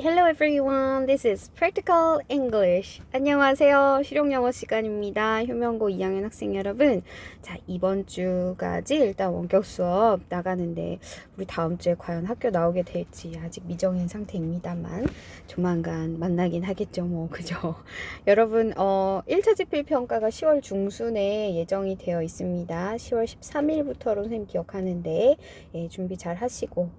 Hello everyone. This is Practical English. 안녕하세요. 실용영어 시간입니다. 효명고 2학년 학생 여러분. 자, 이번 주까지 일단 원격 수업 나가는데 우리 다음 주에 과연 학교 나오게 될지 아직 미정인 상태입니다만 조만간 만나긴 하겠죠. 뭐 그죠? 여러분 1차 지필 평가가 10월 중순에 예정이 되어 있습니다. 10월 13일부터로 선생님 기억하는데 준비 잘 하시고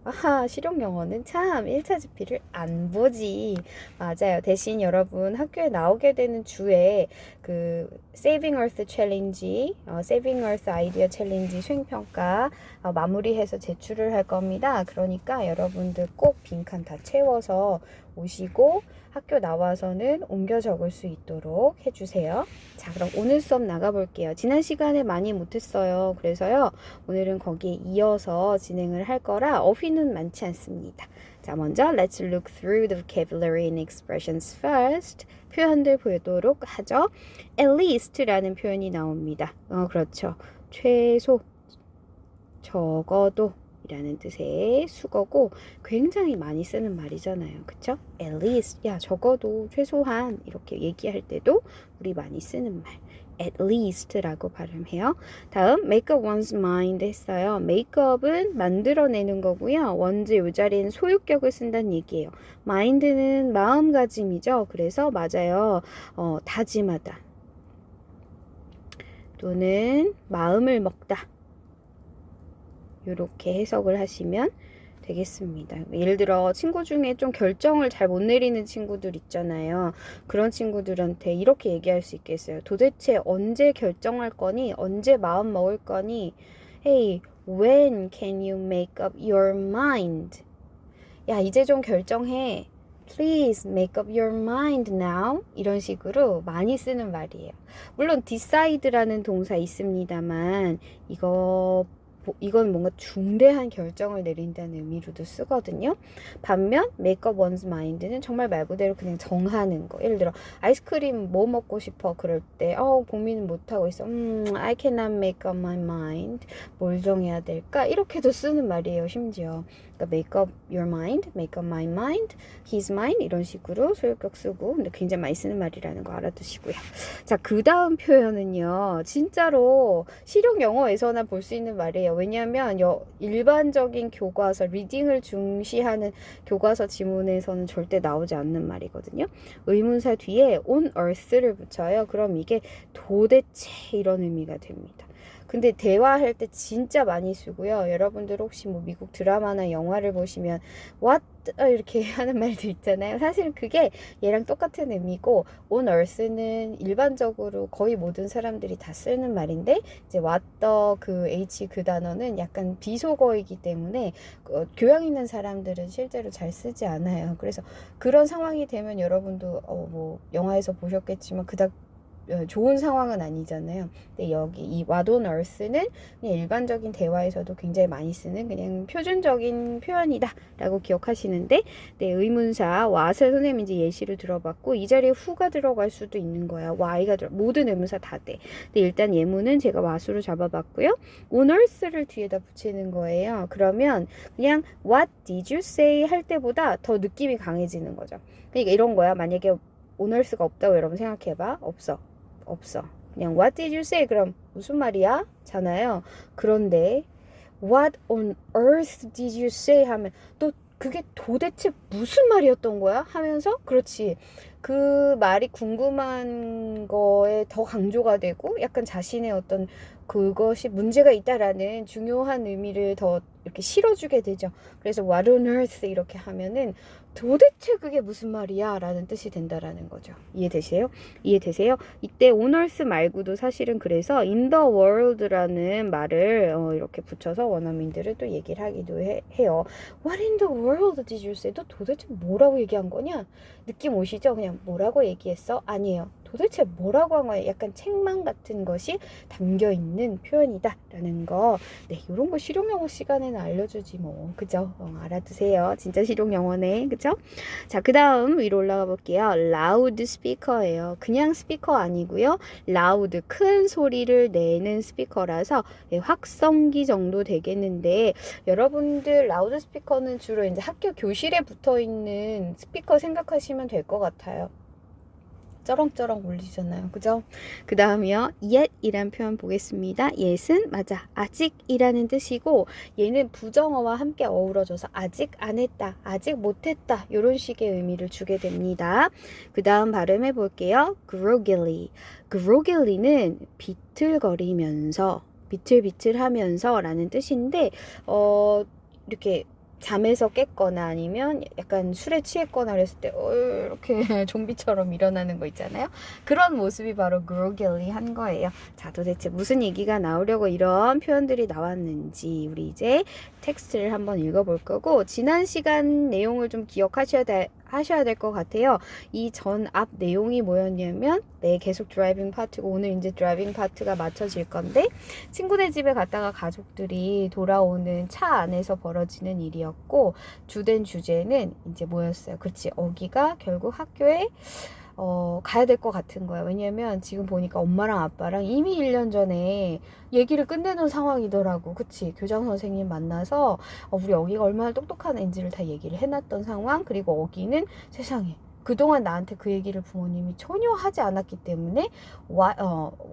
실용영어는 참 1차 지필을 안 보지. 맞아요. 대신 여러분 학교에 나오게 되는 주에 그 Saving Earth 챌린지, Saving Earth 아이디어 챌린지 수행평가 마무리해서 제출을 할 겁니다. 그러니까 여러분들 꼭 빈칸 다 채워서 오시고 학교 나와서는 옮겨 적을 수 있도록 해주세요. 자, 그럼 오늘 수업 나가볼게요. 지난 시간에 많이 못했어요. 그래서요, 오늘은 거기에 이어서 진행을 할 거라 어휘는 많지 않습니다. 자, 먼저 let's look through the vocabulary and expressions first. 표현들 보도록 하죠. At least라는 표현이 나옵니다. 그렇죠. 최소, 적어도 이라는 뜻의 수거고 굉장히 많이 쓰는 말이잖아요. 그쵸? At least, 야 적어도 최소한 이렇게 얘기할 때도 우리 많이 쓰는 말. At least라고 발음해요. 다음 make up one's mind 했어요. makeup은 만들어내는 거고요. one's 요 자리는 소유격을 쓴다는 얘기예요. mind는 마음가짐이죠. 그래서 맞아요. 다짐하다 또는 마음을 먹다 이렇게 해석을 하시면 되겠습니다. 예를 들어 친구 중에 좀 결정을 잘 못 내리는 친구들 있잖아요. 그런 친구들한테 이렇게 얘기할 수 있겠어요. 도대체 언제 결정할 거니? 언제 마음 먹을 거니? Hey, when can you make up your mind? 야, 이제 좀 결정해. Please make up your mind now. 이런 식으로 많이 쓰는 말이에요. 물론 decide라는 동사 있습니다만 이건 뭔가 중대한 결정을 내린다는 의미로도 쓰거든요. 반면 make up one's mind는 정말 말 그대로 그냥 정하는 거. 예를 들어 아이스크림 뭐 먹고 싶어 그럴 때 고민은 못하고 있어. I cannot make up my mind. 뭘 정해야 될까? 이렇게도 쓰는 말이에요. 심지어. 그러니까 make up your mind, make up my mind, his mind 이런 식으로 소유격 쓰고 근데 굉장히 많이 쓰는 말이라는 거 알아두시고요. 자, 그 다음 표현은요. 진짜로 실용 영어에서나 볼 수 있는 말이에요. 왜냐하면 일반적인 교과서, 리딩을 중시하는 교과서 지문에서는 절대 나오지 않는 말이거든요. 의문사 뒤에 on earth를 붙여요. 그럼 이게 도대체 이런 의미가 됩니다. 근데 대화할 때 진짜 많이 쓰고요. 여러분들 혹시 뭐 미국 드라마나 영화를 보시면 what 이렇게 하는 말도 있잖아요. 사실 그게 얘랑 똑같은 의미고 on earth는 일반적으로 거의 모든 사람들이 다 쓰는 말인데 이제 what the 그 h 그 단어는 약간 비속어이기 때문에 교양 있는 사람들은 실제로 잘 쓰지 않아요. 그래서 그런 상황이 되면 여러분도 뭐 영화에서 보셨겠지만 그닥 좋은 상황은 아니잖아요. 근데 여기 이 what on earth는 그냥 일반적인 대화에서도 굉장히 많이 쓰는 그냥 표준적인 표현이다 라고 기억하시는데 네, 의문사 what을 선생님이 이제 예시로 들어봤고 이 자리에 who가 들어갈 수도 있는 거야. why가 모든 의문사 다 돼. 근데 일단 예문은 제가 what으로 잡아봤고요. on earth를 뒤에다 붙이는 거예요. 그러면 그냥 what did you say 할 때보다 더 느낌이 강해지는 거죠. 그러니까 이런 거야. 만약에 on earth가 없다고 여러분 생각해봐. 없어. 그냥 what did you say? 그럼 무슨 말이야? 잖아요. 그런데 what on earth did you say? 하면 또 그게 도대체 무슨 말이었던 거야? 하면서 그렇지. 그 말이 궁금한 거에 더 강조가 되고 약간 자신의 어떤 그것이 문제가 있다라는 중요한 의미를 더 이렇게 실어주게 되죠. 그래서 what on earth 이렇게 하면은 도대체 그게 무슨 말이야? 라는 뜻이 된다라는 거죠. 이해되세요? 이때 on earth 말고도 사실은 그래서 in the world라는 말을 이렇게 붙여서 원어민들을 또 얘기를 하기도 해요. What in the world did you say? 너 도대체 뭐라고 얘기한 거냐? 느낌 오시죠? 그냥 뭐라고 얘기했어? 아니에요. 도대체 뭐라고 한 거야? 약간 책망 같은 것이 담겨 있는 표현이다 라는 거. 네, 이런 거 실용영어 시간에는 알려주지 뭐. 그죠? 알아두세요. 진짜 실용영어네. 그죠? 자, 그 다음 위로 올라가 볼게요. loud speaker예요. 그냥 스피커 아니고요. loud, 큰 소리를 내는 스피커라서 확성기 정도 되겠는데, 여러분들 라우드 스피커는 주로 이제 학교 교실에 붙어 있는 스피커 생각하시면 될 것 같아요. 쩌렁쩌렁 울리잖아요. 그죠? 그 다음이요. yet이란 표현 보겠습니다. yet은 맞아. 아직이라는 뜻이고 얘는 부정어와 함께 어우러져서 아직 안 했다. 아직 못 했다. 이런 식의 의미를 주게 됩니다. 그 다음 발음해 볼게요. groggily. groggilly는 비틀거리면서 비틀비틀하면서 라는 뜻인데 이렇게 잠에서 깼거나 아니면 약간 술에 취했거나 그랬을 때 이렇게 좀비처럼 일어나는 거 있잖아요. 그런 모습이 바로 groggy 한 거예요. 자, 도대체 무슨 얘기가 나오려고 이런 표현들이 나왔는지 우리 이제 텍스트를 한번 읽어볼 거고, 지난 시간 내용을 좀 기억하셔야 될 것 같아요. 이 전 앞 내용이 뭐였냐면 계속 드라이빙 파트고 오늘 이제 드라이빙 파트가 맞춰질 건데, 친구네 집에 갔다가 가족들이 돌아오는 차 안에서 벌어지는 일이었고, 주된 주제는 이제 뭐였어요? 그치, 어기가 결국 학교에 가야 될 것 같은 거야. 왜냐면 지금 보니까 엄마랑 아빠랑 이미 1년 전에 얘기를 끝내놓은 상황이더라고. 그치? 교장 선생님 만나서 우리 어기가 얼마나 똑똑한 앤지를 다 얘기를 해놨던 상황. 그리고 어기는 세상에 그동안 나한테 그 얘기를 부모님이 전혀 하지 않았기 때문에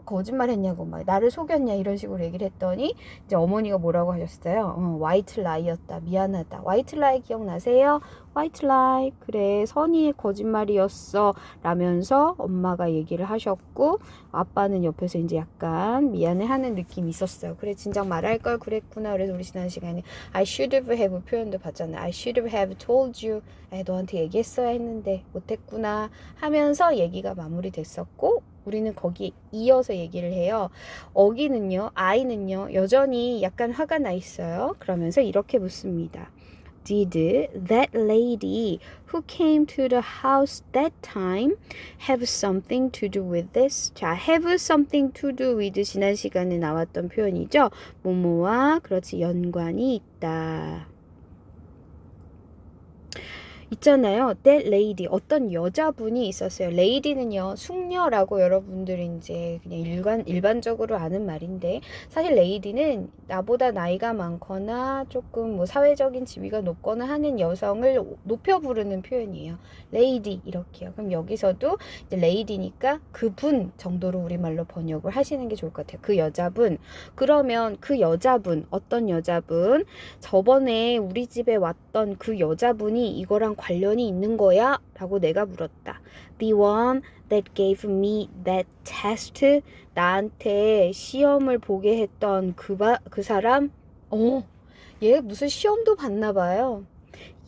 거짓말 했냐고 막 나를 속였냐 이런 식으로 얘기를 했더니 이제 어머니가 뭐라고 하셨어요? 화이트 라이였다. 미안하다. 화이트 라이 기억나세요? 화이트 라이. 그래, 선의의 거짓말이었어 라면서 엄마가 얘기를 하셨고, 아빠는 옆에서 이제 약간 미안해하는 느낌이 있었어요. 그래, 진작 말할 걸 그랬구나. 그래서 우리 지난 시간에 I should have 표현도 봤잖아요. I should have told you. 너한테 얘기했어야 했는데 못했구나 하면서 얘기가 마무리됐었고, 우리는 거기에 이어서 얘기를 해요. 어기는요, 아이는요, 여전히 약간 화가 나 있어요. 그러면서 이렇게 묻습니다. Did that lady who came to the house that time have something to do with this? 자, have something to do with 지난 시간에 나왔던 표현이죠. 뭐뭐와 그렇지 연관이 있다. 있잖아요. That lady, 어떤 여자분이 있었어요. lady는요, 숙녀라고 여러분들이 이제 그냥 일반적으로 아는 말인데, 사실 lady는 나보다 나이가 많거나 조금 뭐 사회적인 지위가 높거나 하는 여성을 높여 부르는 표현이에요. lady 이렇게요. 그럼 여기서도 이제 lady니까 그분 정도로 우리말로 번역을 하시는 게 좋을 것 같아요. 그 여자분. 그러면 그 여자분, 어떤 여자분? 저번에 우리 집에 왔던 그 여자분이 이거랑 관련이 있는 거야? 라고 내가 물었다. The one that gave me that test. 나한테 시험을 보게 했던 그 사람? 얘 무슨 시험도 봤나 봐요.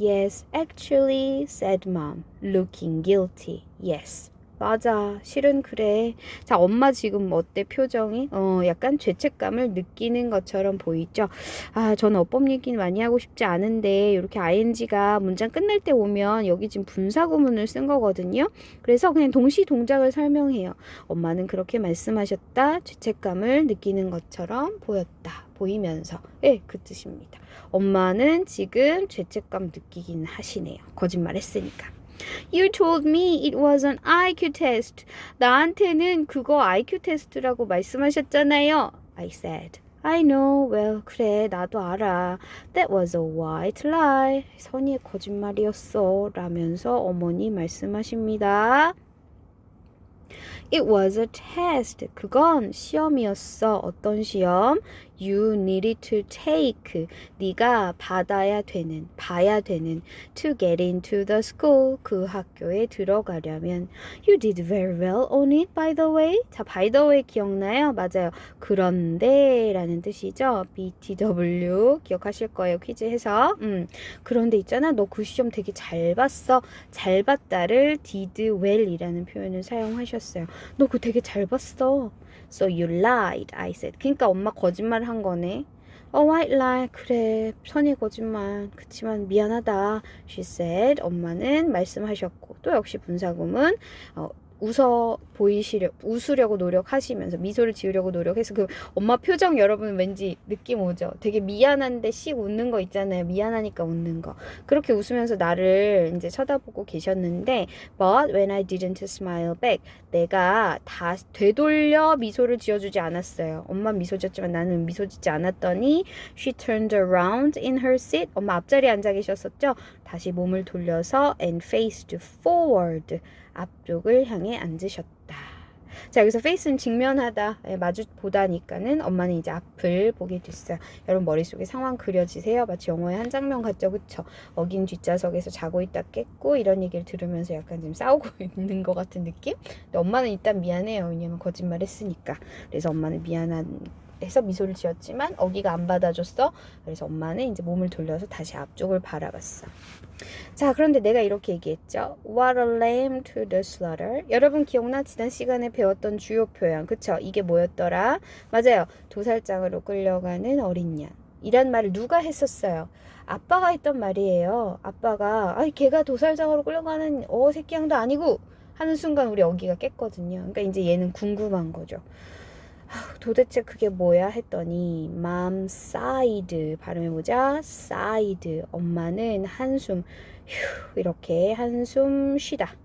Yes, actually, said mom, looking guilty. Yes. 맞아. 실은 그래. 자, 엄마 지금 어때 표정이? 약간 죄책감을 느끼는 것처럼 보이죠? 저는 어법 얘기는 많이 하고 싶지 않은데 이렇게 ing가 문장 끝날 때 오면 여기 지금 분사구문을 쓴 거거든요. 그래서 그냥 동시 동작을 설명해요. 엄마는 그렇게 말씀하셨다. 죄책감을 느끼는 것처럼 보이면서. 그 뜻입니다. 엄마는 지금 죄책감 느끼긴 하시네요. 거짓말 했으니까. You told me it was an IQ test. 나한테는 그거 IQ 테스트라고 말씀하셨잖아요. I said. I know. Well, 그래, 나도 알아. That was a white lie. 선의의 거짓말이었어. 라면서 어머니 말씀하십니다. It was a test. 그건 시험이었어. 어떤 시험? You needed to take. 네가 봐야 되는 to get into the school. 그 학교에 들어가려면. You did very well on it, by the way. 자, by the way 기억나요? 맞아요. 그런데 라는 뜻이죠. BTW 기억하실 거예요. 퀴즈 해서. 그런데 있잖아. 너 그 시험 되게 잘 봤어. 잘 봤다를 did well 이라는 표현을 사용하셨어요. 너 그거 되게 잘 봤어. So you lied, I said. 그러니까 엄마 거짓말 한 거네. white lie. 그래, 선의 거짓말. 그치만 미안하다. She said. 엄마는 말씀하셨고. 또 역시 분사구문. 웃으려고 노력하시면서 미소를 지으려고 노력해서 그 엄마 표정 여러분 왠지 느낌 오죠? 되게 미안한데 씩 웃는 거 있잖아요. 미안하니까 웃는 거. 그렇게 웃으면서 나를 이제 쳐다보고 계셨는데 But when I didn't smile back 내가 다 되돌려 미소를 지어주지 않았어요. 엄마 미소 지었지만 나는 미소 짓지 않았더니 She turned around in her seat. 엄마 앞자리에 앉아 계셨었죠? 다시 몸을 돌려서 and faced forward. 앞쪽을 향해 앉으셨다. 자, 여기서 face는 직면하다, 마주 보다니까는 엄마는 이제 앞을 보게 됐어요. 여러분 머릿속에 상황 그려지세요? 마치 영화의 한 장면 같죠? 그쵸? 어긴 뒷좌석에서 자고 있다 깼고 이런 얘기를 들으면서 약간 지금 싸우고 있는 것 같은 느낌? 근데 엄마는 일단 미안해요. 왜냐면 거짓말 했으니까. 그래서 엄마는 해서 미소를 지었지만 어기가 안 받아줬어. 그래서 엄마는 이제 몸을 돌려서 다시 앞쪽을 바라봤어. 자, 그런데 내가 이렇게 얘기했죠. What a lamb to the slaughter. 여러분 기억나? 지난 시간에 배웠던 주요 표현. 그쵸? 이게 뭐였더라? 맞아요. 도살장으로 끌려가는 어린 양. 이란 말을 누가 했었어요? 아빠가 했던 말이에요. 아빠가 걔가 도살장으로 끌려가는 새끼 양도 아니고 하는 순간 우리 어기가 깼거든요. 그러니까 이제 얘는 궁금한 거죠. 도대체 그게 뭐야 했더니 mom sighed. 발음해보자. sighed. 엄마는 한숨 휴 이렇게 한숨 쉬다.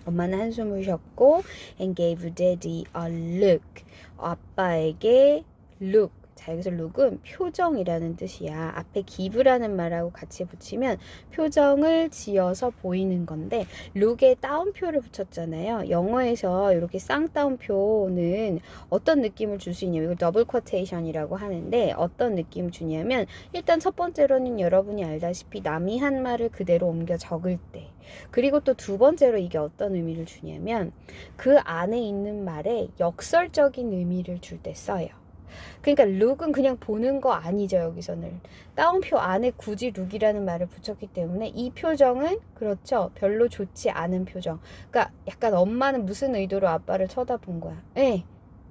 엄마는 한숨을 쉬었고 and gave daddy a look. 아빠에게 look. 자, 여기서 look은 표정이라는 뜻이야. 앞에 give라는 말하고 같이 붙이면 표정을 지어서 보이는 건데 look에 따옴표를 붙였잖아요. 영어에서 이렇게 쌍따옴표는 어떤 느낌을 줄 수 있냐면 이걸 더블 쿼테이션이라고 하는데 어떤 느낌을 주냐면 일단 첫 번째로는 여러분이 알다시피 남이 한 말을 그대로 옮겨 적을 때 그리고 또 두 번째로 이게 어떤 의미를 주냐면 그 안에 있는 말에 역설적인 의미를 줄 때 써요. 그러니까 룩은 그냥 보는 거 아니죠. 여기서는 따옴표 안에 굳이 룩이라는 말을 붙였기 때문에 이 표정은 그렇죠. 별로 좋지 않은 표정. 그러니까 약간 엄마는 무슨 의도로 아빠를 쳐다본 거야.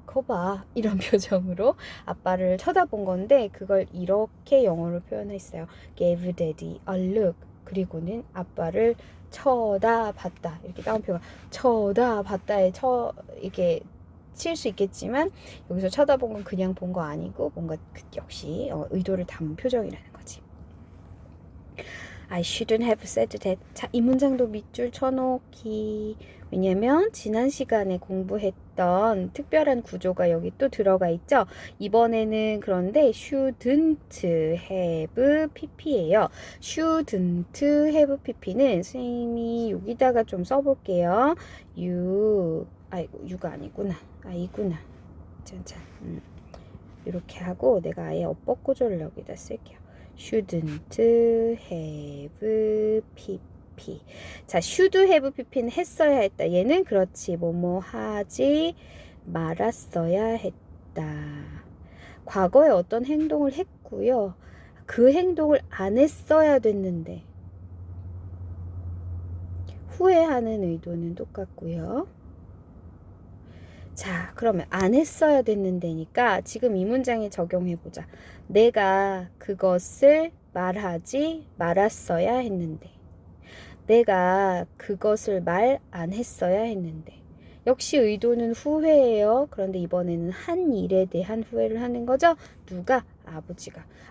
거 봐. 이런 표정으로 아빠를 쳐다본 건데 그걸 이렇게 영어로 표현했어요. Gave daddy a look. 그리고는 아빠를 쳐다봤다. 이렇게 따옴표가 쳐다봤다에 이게 칠 수 있겠지만 여기서 쳐다본 건 그냥 본 거 아니고 뭔가 역시 의도를 담은 표정이라는 거지. I shouldn't have said that. 자, 이 문장도 밑줄 쳐놓기. 왜냐면 지난 시간에 공부했던 특별한 구조가 여기 또 들어가 있죠. 이번에는 그런데 shouldn't have pp예요. shouldn't have pp는 선생님이 여기다가 좀 써볼게요. 유가 아니구나. 이구나. 짠짠. 이렇게 하고 내가 아예 어법 구조를 여기다 쓸게요. shouldn't have pp. 자, should have pp는 했어야 했다. 얘는 그렇지. 뭐뭐 하지 말았어야 했다. 과거에 어떤 행동을 했고요. 그 행동을 안 했어야 됐는데 후회하는 의도는 똑같고요. 자, 그러면 안 했어야 됐는데니까 지금 이 문장에 적용해보자. 내가 그것을 말하지 말았어야 했는데 내가 그것을 말 안 했어야 했는데 역시 의도는 후회예요. 그런데 이번에는 한 일에 대한 후회를 하는 거죠. 누가?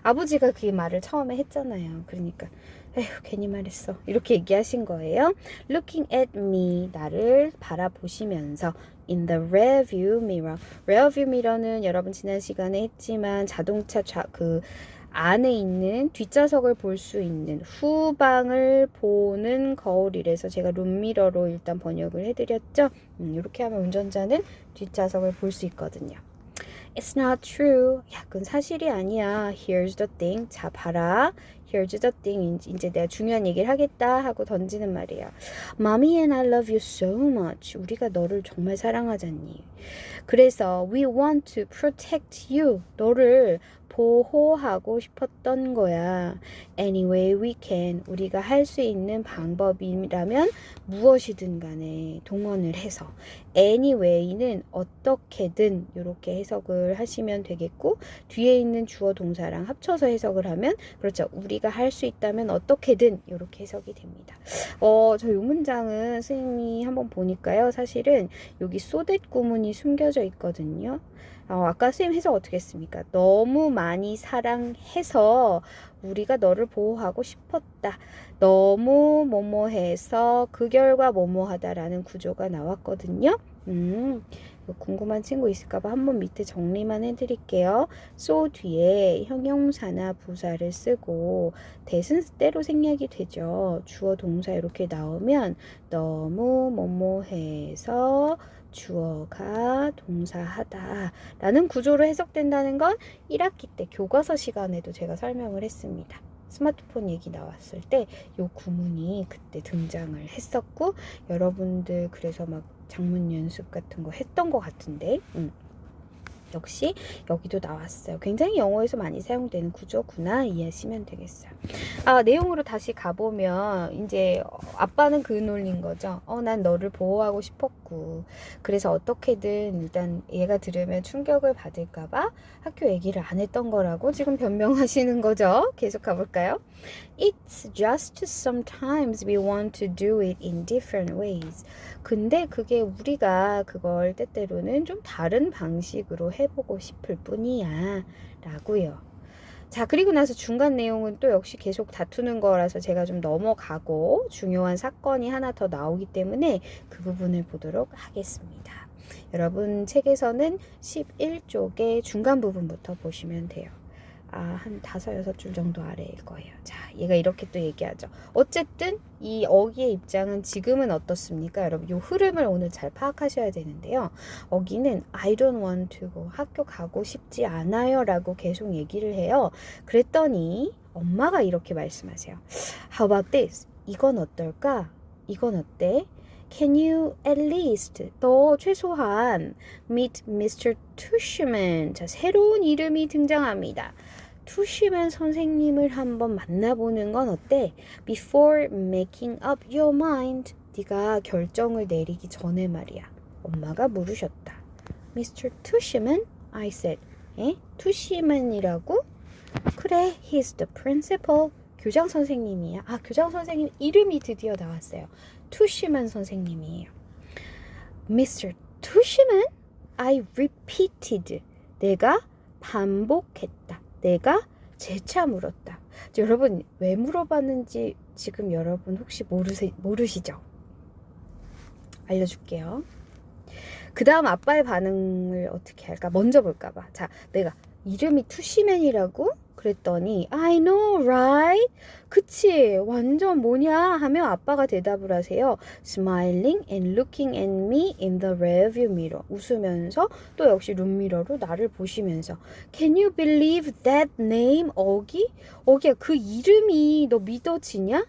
아버지가 그 말을 처음에 했잖아요. 그러니까 에휴 괜히 말했어 이렇게 얘기하신 거예요. Looking at me. 나를 바라보시면서 in the rearview mirror. rearview mirror는 여러분 지난 시간에 했지만 자동차 그 안에 있는 뒷좌석을 볼 수 있는 후방을 보는 거울이라서 제가 룸미러로 일단 번역을 해드렸죠. 이렇게 하면 운전자는 뒷좌석을 볼 수 있거든요. It's not true. 야, 그건 사실이 아니야. Here's the thing. 자, 봐라. Here's the thing. 이제 내가 중요한 얘기를 하겠다 하고 던지는 말이야. Mommy and I love you so much. 우리가 너를 정말 사랑하잖니. 그래서 we want to protect you. 너를 보호하고 싶었던 거야. Any way we can. 우리가 할 수 있는 방법이라면 무엇이든 간에 동원을 해서 any way는 어떻게든 이렇게 해석을 하시면 되겠고 뒤에 있는 주어 동사랑 합쳐서 해석을 하면 그렇죠. 우리가 우리가 할 수 있다면 어떻게든 이렇게 해석이 됩니다. 저 이 문장은 선생님이 한번 보니까요. 사실은 여기 so that 구문이 숨겨져 있거든요. 아까 선생님 해석 어떻게 했습니까? 너무 많이 사랑해서 우리가 너를 보호하고 싶었다. 너무 뭐뭐해서 그 결과 뭐뭐하다라는 구조가 나왔거든요. 궁금한 친구 있을까봐 한번 밑에 정리만 해드릴게요. so 뒤에 형용사나 부사를 쓰고 that은 때로 생략이 되죠. 주어 동사 이렇게 나오면 너무 뭐뭐해서 주어가 동사하다 라는 구조로 해석된다는 건 1학기 때 교과서 시간에도 제가 설명을 했습니다. 스마트폰 얘기 나왔을 때 요 구문이 그때 등장을 했었고 여러분들 그래서 막 작문 연습 같은 거 했던 것 같은데 역시 여기도 나왔어요. 굉장히 영어에서 많이 사용되는 구조구나 이해하시면 되겠어요. 내용으로 다시 가보면 이제 아빠는 그 논리인 거죠. 난 너를 보호하고 싶었고 그래서 어떻게든 일단 얘가 들으면 충격을 받을까봐 학교 얘기를 안 했던 거라고 지금 변명하시는 거죠. 계속 가볼까요? It's just sometimes we want to do it in different ways. 근데 그게 우리가 그걸 때때로는 좀 다른 방식으로 해보고 싶을 뿐이야 라고요. 자, 그리고 나서 중간 내용은 또 역시 계속 다투는 거라서 제가 좀 넘어가고 중요한 사건이 하나 더 나오기 때문에 그 부분을 보도록 하겠습니다. 여러분 책에서는 11쪽의 중간 부분부터 보시면 돼요. 한 5, 6줄 정도 아래일 거예요. 자, 얘가 이렇게 또 얘기하죠. 어쨌든 이 어기의 입장은 지금은 어떻습니까? 여러분, 이 흐름을 오늘 잘 파악하셔야 되는데요. 어기는 I don't want to go. 학교 가고 싶지 않아요. 라고 계속 얘기를 해요. 그랬더니 엄마가 이렇게 말씀하세요. How about this? 이건 어떨까? 이건 어때? Can you at least 너 최소한 meet Mr. Tushman. 자, 새로운 이름이 등장합니다. 투시맨 선생님을 한번 만나보는 건 어때? Before making up your mind. 네가 결정을 내리기 전에 말이야. 엄마가 물으셨다. Mr. Tushman? I said. 투시맨이라고? 그래, he's the principal. 교장 선생님이야. 교장 선생님 이름이 드디어 나왔어요. 투시맨 선생님이에요. Mr. 투시맨? I repeated. 내가 반복했다. 내가 재차 물었다. 여러분 왜 물어봤는지 지금 여러분 혹시 모르시죠? 알려줄게요. 그 다음 아빠의 반응을 어떻게 할까? 먼저 볼까봐. 자, 내가 이름이 투시맨이라고? 그랬더니 I know, right? 그치, 완전 뭐냐? 하며 아빠가 대답을 하세요. Smiling and looking at me in the rearview mirror. 웃으면서 또 역시 룸미러로 나를 보시면서 Can you believe that name? 어기야, 그 이름이 너 믿어지냐?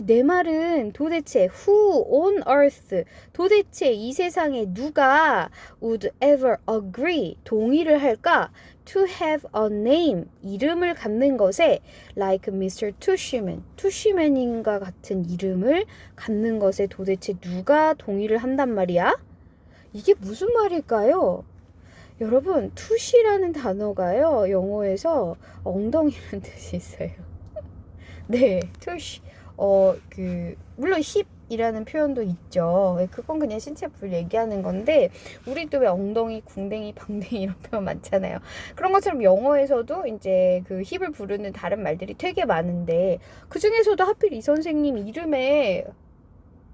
내 말은 도대체 who on earth, 도대체 이 세상에 누가 would ever agree, 동의를 할까? to have a name, 이름을 갖는 것에 like Mr. Tushman, 투시맨인가 같은 이름을 갖는 것에 도대체 누가 동의를 한단 말이야? 이게 무슨 말일까요? 여러분, 투시라는 단어가요, 영어에서 엉덩이라는 뜻이 있어요. 네, 투시. 물론 힙이라는 표현도 있죠. 그건 그냥 신체부를 얘기하는 건데, 우리도 왜 엉덩이, 궁뎅이, 방댕이 이런 표현 많잖아요. 그런 것처럼 영어에서도 이제 그 힙을 부르는 다른 말들이 되게 많은데, 그 중에서도 하필 이 선생님 이름에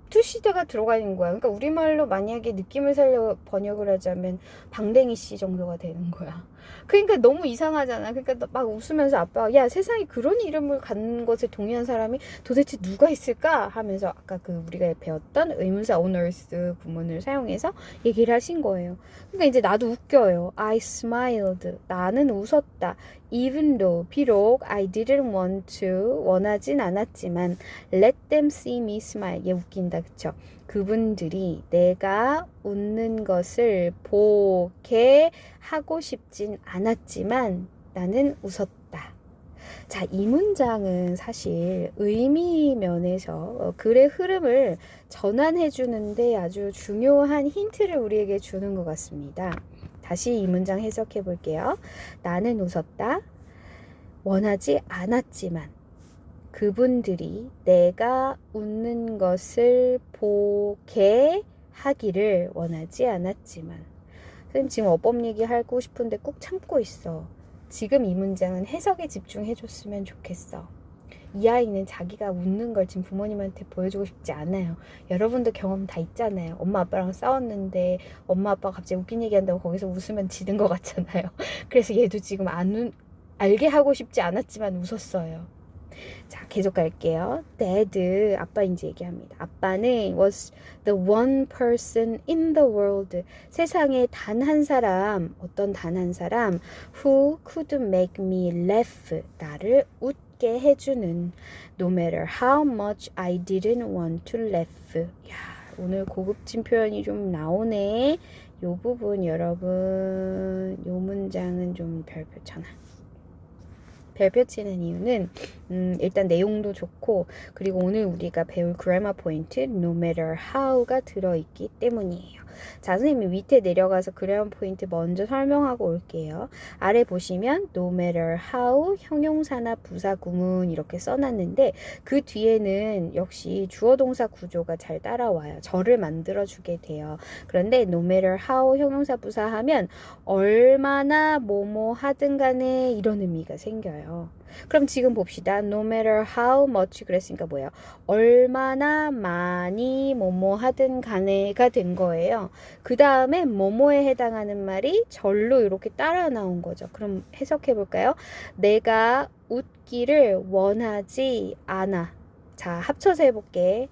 투시대가 들어가 있는 거야. 그러니까 우리말로 만약에 느낌을 살려 번역을 하자면 방댕이 씨 정도가 되는 거야. 그러니까 너무 이상하잖아. 그러니까 막 웃으면서 아빠가 야, 세상에 그런 이름을 갖는 것에 동의한 사람이 도대체 누가 있을까? 하면서 아까 그 우리가 배웠던 의문사 on earth 구문을 사용해서 얘기를 하신 거예요. 그러니까 이제 나도 웃겨요. I smiled. 나는 웃었다. Even though, 비록 I didn't want to, 원하진 않았지만 let them see me smile. 얘 웃긴다, 그쵸? 그분들이 내가 웃는 것을 보게 하고 싶진 않았지만 나는 웃었다. 자, 이 문장은 사실 의미 면에서 글의 흐름을 전환해 주는데 아주 중요한 힌트를 우리에게 주는 것 같습니다. 다시 이 문장 해석해 볼게요. 나는 웃었다. 원하지 않았지만 그분들이 내가 웃는 것을 보게 하기를 원하지 않았지만 선생님 지금 어법 얘기하고 싶은데 꾹 참고 있어. 지금 이 문장은 해석에 집중해 줬으면 좋겠어. 이 아이는 자기가 웃는 걸 지금 부모님한테 보여주고 싶지 않아요. 여러분도 경험 다 있잖아요. 엄마 아빠랑 싸웠는데 엄마 아빠가 갑자기 웃긴 얘기한다고 거기서 웃으면 지는 것 같잖아요. 그래서 얘도 지금 알게 하고 싶지 않았지만 웃었어요. 자, 계속 갈게요. Dad, 아빠 이제 얘기합니다. 아빠는 was the one person in the world. 세상에 단 한 사람, 어떤 단 한 사람 who could make me laugh. 나를 웃게 해주는 no matter how much I didn't want to laugh. 야, 오늘 고급진 표현이 좀 나오네. 요 부분 여러분, 요 문장은 좀 별표 쳐놔. 별표 치는 이유는 일단 내용도 좋고 그리고 오늘 우리가 배울 grammar 포인트 no matter how가 들어있기 때문이에요. 자, 선생님이 밑에 내려가서 grammar 포인트 먼저 설명하고 올게요. 아래 보시면 no matter how 형용사나 부사 구문 이렇게 써놨는데 그 뒤에는 역시 주어 동사 구조가 잘 따라와요. 절을 만들어주게 돼요. 그런데 no matter how 형용사 부사 하면 얼마나 뭐뭐 하든 간에 이런 의미가 생겨요. 그럼 지금 봅시다. No matter how much 그랬으니까 뭐예요? 얼마나 많이 뭐뭐 하든 간에가 된 거예요. 그 다음에 뭐뭐에 해당하는 말이 절로 이렇게 따라 나온 거죠. 그럼 해석해 볼까요? 내가 웃기를 원하지 않아. 자, 합쳐서 해볼게.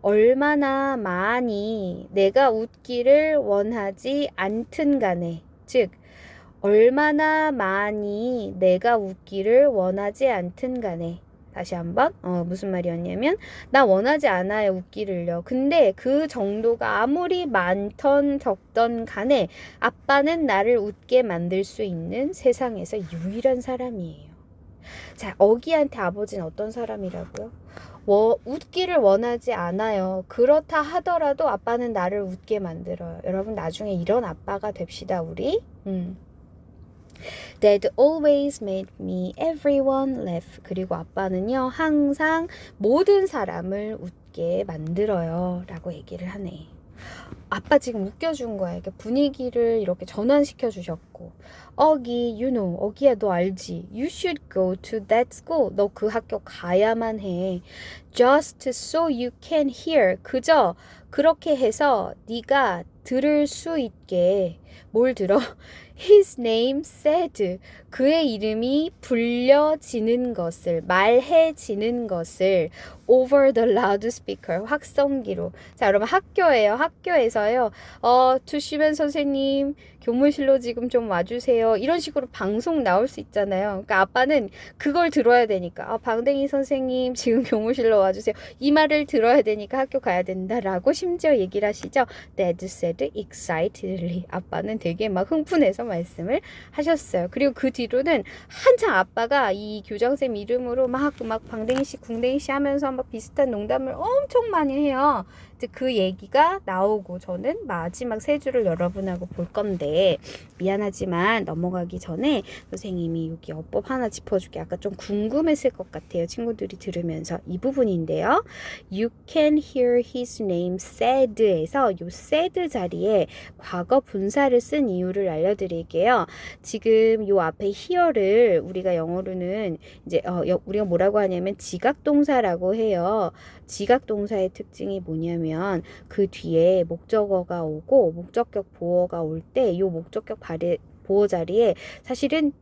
얼마나 많이 내가 웃기를 원하지 않든 간에 즉 얼마나 많이 내가 웃기를 원하지 않든 간에 다시 한번 무슨 말이었냐면 나 원하지 않아요 웃기를요. 근데 그 정도가 아무리 많던 적던 간에 아빠는 나를 웃게 만들 수 있는 세상에서 유일한 사람이에요. 자, 어기한테 아버지는 어떤 사람이라고요? 웃기를 원하지 않아요. 그렇다 하더라도 아빠는 나를 웃게 만들어요. 여러분 나중에 이런 아빠가 됩시다 우리. Dad always made me everyone laugh. 그리고 아빠는요 항상 모든 사람을 웃게 만들어요 라고 얘기를 하네. 아빠 지금 웃겨준 거야. 이렇게 분위기를 이렇게 전환시켜 주셨고 어기, you know, 어기야 너 알지? You should go to that school. 너 그 학교 가야만 해. Just so you can hear. 그저 그렇게 해서 네가 들을 수 있게 뭘 들어? His name said. 그의 이름이 불려지는 것을, 말해지는 것을 over the loudspeaker, 확성기로. 자, 여러분 학교예요. 학교에서요. 투시맨 선생님, 교무실로 지금 좀 와주세요. 이런 식으로 방송 나올 수 있잖아요. 그러니까 아빠는 그걸 들어야 되니까. 방댕이 선생님, 지금 교무실로 와주세요. 이 말을 들어야 되니까 학교 가야 된다라고 심지어 얘기를 하시죠. Dad said excitedly. 아빠는 되게 막 흥분해서 말씀을 하셨어요. 그리고 그 뒤로는 한창 아빠가 이 교장쌤 이름으로 막 방댕이씨 궁댕이씨 하면서 막 비슷한 농담을 엄청 많이 해요. 이제 그 얘기가 나오고 저는 마지막 세 줄을 여러분하고 볼 건데 미안하지만 넘어가기 전에 선생님이 여기 어법 하나 짚어줄게. 아까 좀 궁금했을 것 같아요. 친구들이 들으면서 이 부분인데요. You can hear his name said에서 요 said 자리에 과거 분사를 쓴 이유를 알려드릴게요. 지금 요 앞에 hear를 우리가 영어로는 이제 우리가 뭐라고 하냐면 지각동사라고 해요. 지각동사의 특징이 뭐냐면 그 뒤에 목적어가 오고 목적격 보어가 올 때 이 목적격 보어 자리에 사실은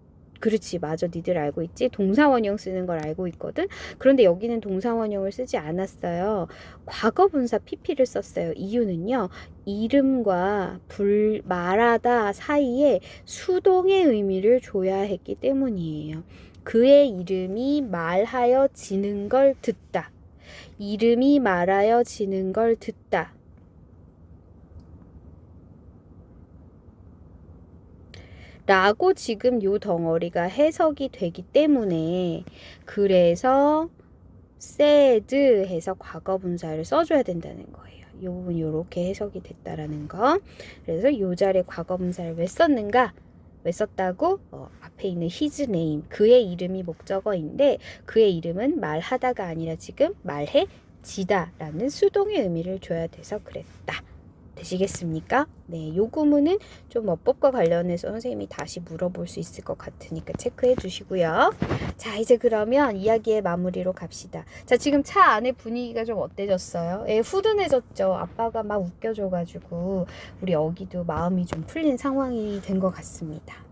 그렇지 맞아 니들 알고 있지 동사원형 쓰는 걸 알고 있거든. 그런데 여기는 동사원형을 쓰지 않았어요. 과거분사 pp를 썼어요. 이유는요 이름과 말하다 사이에 수동의 의미를 줘야 했기 때문이에요. 그의 이름이 말하여지는 걸 듣다. 이름이 말하여지는 걸 듣다. 라고 지금 요 덩어리가 해석이 되기 때문에 그래서 said 해서 과거 분사를 써줘야 된다는 거예요. 이 부분 이렇게 해석이 됐다라는 거. 그래서 요 자리에 과거 분사를 왜 썼는가? 왜 썼다고? 앞에 있는 his name, 그의 이름이 목적어인데 그의 이름은 말하다가 아니라 지금 말해지다라는 수동의 의미를 줘야 돼서 그랬다. 되시겠습니까? 네, 요 구문은 좀 어법과 관련해서 선생님이 다시 물어볼 수 있을 것 같으니까 체크해 주시고요. 자, 이제 그러면 이야기의 마무리로 갑시다. 자, 지금 차 안에 분위기가 좀 어때졌어요? 예, 후둔해졌죠. 아빠가 막 웃겨줘가지고 우리 어기도 마음이 좀 풀린 상황이 된 것 같습니다.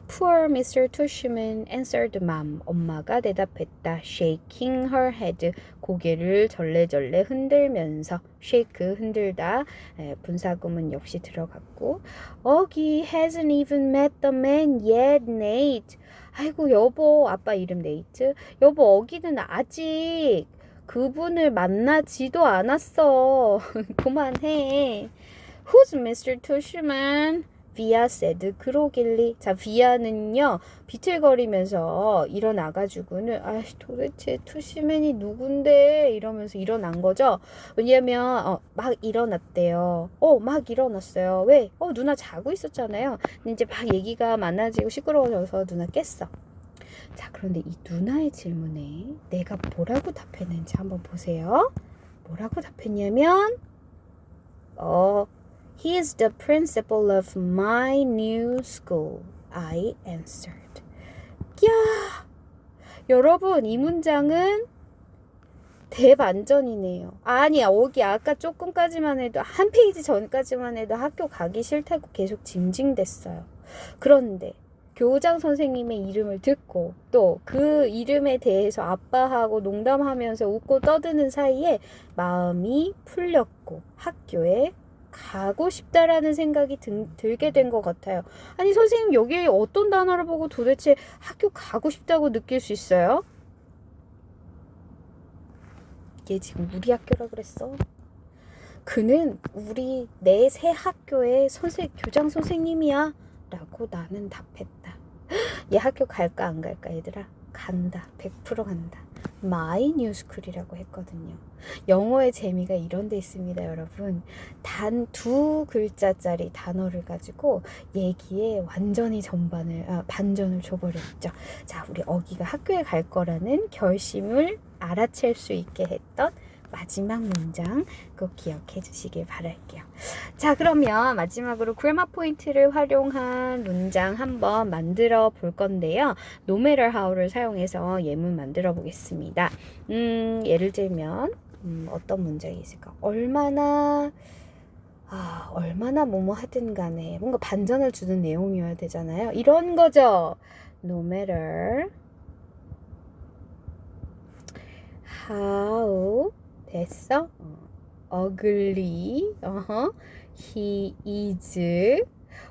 Poor Mr. Tushman answered mom. 엄마가 대답했다. Shaking her head. 고개를 절레절레 흔들면서 shake 흔들다. 분사구문 역시 들어갔고 Augie hasn't even met the man yet, Nate. 아이고 여보, 아빠 이름 네이트. 여보, 어기는 아직 그분을 만나지도 않았어. 그만해. Who's Mr. Tushman? 비아 said 그러길리. 자, 비아는요 비틀거리면서 일어나가지고는 아 도대체 투시맨이 누군데 이러면서 일어난 거죠. 왜냐면 막 일어났대요. 막 일어났어요. 왜? 누나 자고 있었잖아요. 근데 이제 막 얘기가 많아지고 시끄러워져서 누나 깼어. 자, 그런데 이 누나의 질문에 내가 뭐라고 답했는지 한번 보세요. 뭐라고 답했냐면 He is the principal of my new school. I answered. 야, 여러분 이 문장은 대반전이네요. 아니야, 오기 아까 조금까지만 해도 한 페이지 전까지만 해도 학교 가기 싫다고 계속 징징댔어요. 그런데 교장 선생님의 이름을 듣고 또 그 이름에 대해서 아빠하고 농담하면서 웃고 떠드는 사이에 마음이 풀렸고 학교에 가고 싶다라는 생각이 들게 된 것 같아요. 아니 선생님 여기 어떤 단어를 보고 도대체 학교 가고 싶다고 느낄 수 있어요? 얘 지금 우리 학교라 그랬어. 그는 우리 내 새 학교의 교장 선생님이야 라고 나는 답했다. 얘 학교 갈까 안 갈까 얘들아? 간다. 100% 간다. My New School이라고 했거든요. 영어의 재미가 이런 데 있습니다, 여러분. 단 2글자짜리 단어를 가지고 얘기에 완전히 반전을 줘버렸죠. 자, 우리 어기가 학교에 갈 거라는 결심을 알아챌 수 있게 했던 마지막 문장 꼭 기억해 주시길 바랄게요. 자, 그러면 마지막으로 그래머 포인트를 활용한 문장 한번 만들어 볼 건데요. No matter how를 사용해서 예문 만들어 보겠습니다. 예를 들면 어떤 문장이 있을까? 얼마나 뭐뭐 하든 간에 뭔가 반전을 주는 내용이어야 되잖아요. 이런 거죠. No matter how 됐어? ugly he is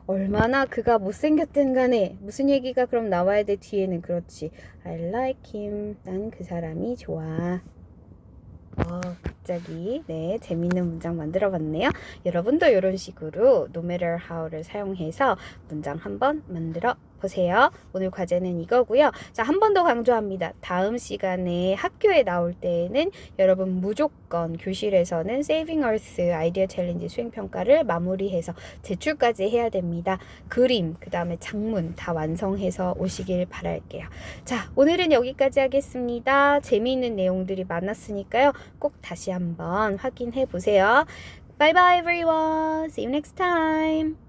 얼마나 그가 못생겼든 간에 무슨 얘기가 그럼 나와야 돼 뒤에는. 그렇지. I like him. 난 그 사람이 좋아. 갑자기 네 재밌는 문장 만들어 봤네요. 여러분도 이런 식으로 no matter how를 사용해서 문장 한번 만들어 보세요. 오늘 과제는 이거고요. 자, 한 번 더 강조합니다. 다음 시간에 학교에 나올 때에는 여러분 무조건 교실에서는 Saving Earth 아이디어 챌린지 수행평가를 마무리해서 제출까지 해야 됩니다. 그림, 그 다음에 작문 다 완성해서 오시길 바랄게요. 자, 오늘은 여기까지 하겠습니다. 재미있는 내용들이 많았으니까요. 꼭 다시 한번 확인해 보세요. Bye bye everyone. See you next time.